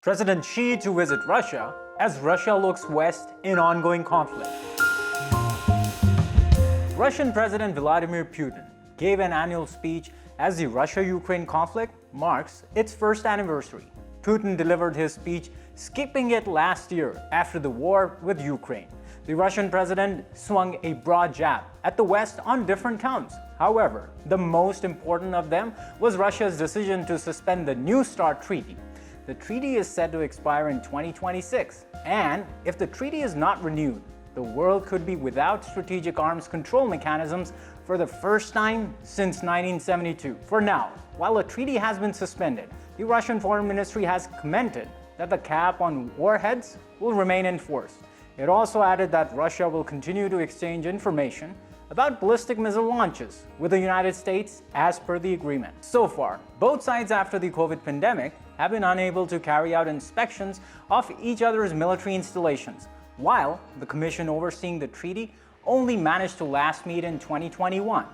President Xi to visit Russia as Russia looks west in ongoing conflict. Russian President Vladimir Putin gave an annual speech as the Russia-Ukraine conflict marks its first anniversary. Putin delivered his speech skipping it last year after the war with Ukraine. The Russian president swung a broad jab at the West on different counts. However, the most important of them was Russia's decision to suspend the New START treaty. The treaty is set to expire in 2026, and if the treaty is not renewed, the world could be without strategic arms control mechanisms for the first time since 1972. For now, while the treaty has been suspended, the Russian Foreign Ministry has commented that the cap on warheads will remain in force. It also added that Russia will continue to exchange information about ballistic missile launches with the United States as per the agreement. So far, both sides after the COVID pandemic have been unable to carry out inspections of each other's military installations, while the commission overseeing the treaty only managed to last meet in 2021.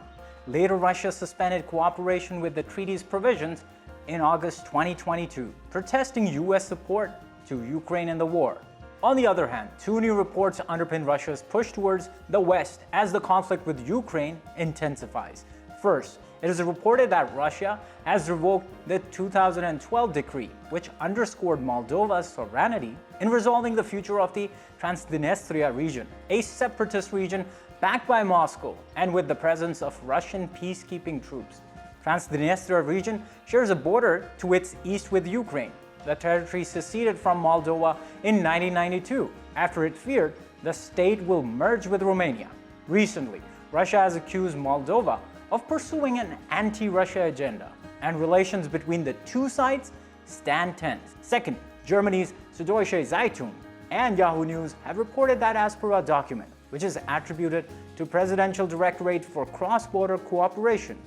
Later, Russia suspended cooperation with the treaty's provisions in August 2022, protesting US support to Ukraine in the war. On the other hand, two new reports underpin Russia's push towards the West as the conflict with Ukraine intensifies. First, it is reported that Russia has revoked the 2012 decree, which underscored Moldova's sovereignty in resolving the future of the Transnistria region, a separatist region backed by Moscow and with the presence of Russian peacekeeping troops. Transnistria region shares a border to its east with Ukraine. The territory seceded from Moldova in 1992 after it feared the state will merge with Romania. Recently, Russia has accused Moldova of pursuing an anti-Russia agenda, and relations between the two sides stand tense. Second, Germany's Süddeutsche Zeitung and Yahoo News have reported that as per a document, which is attributed to Presidential Directorate for Cross-Border Cooperation,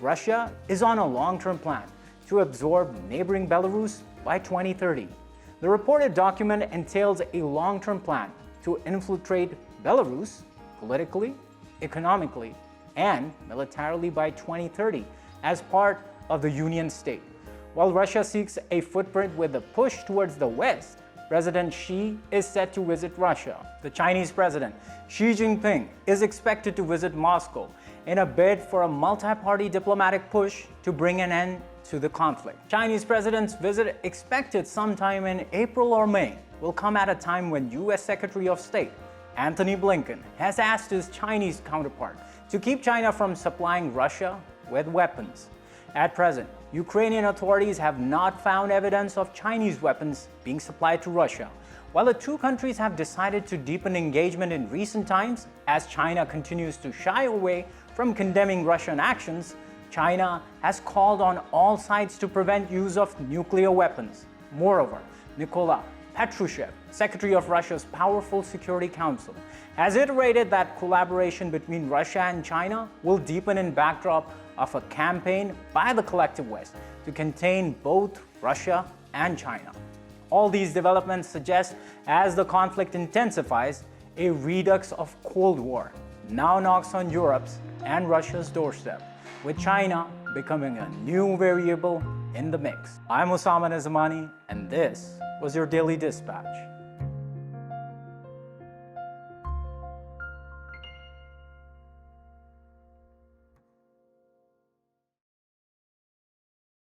Russia is on a long-term plan to absorb neighboring Belarus by 2030. The reported document entails a long-term plan to infiltrate Belarus politically, economically, and militarily by 2030 as part of the Union state. While Russia seeks a footprint with a push towards the West, President Xi is set to visit Russia. The Chinese president, Xi Jinping, is expected to visit Moscow in a bid for a multi-party diplomatic push to bring an end to the conflict. Chinese president's visit, expected sometime in April or May, will come at a time when US Secretary of State Antony Blinken has asked his Chinese counterpart to keep China from supplying Russia with weapons. At present, Ukrainian authorities have not found evidence of Chinese weapons being supplied to Russia. While the two countries have decided to deepen engagement in recent times, as China continues to shy away from condemning Russian actions, China has called on all sides to prevent use of nuclear weapons. Moreover, Nikolai Patrushev, Secretary of Russia's powerful Security Council, has iterated that collaboration between Russia and China will deepen in backdrop of a campaign by the collective West to contain both Russia and China. All these developments suggest, as the conflict intensifies, a redux of Cold War now knocks on Europe's and Russia's doorstep, with China becoming a new variable in the mix. I'm Usama Nizamani, and this was your Daily Dispatch.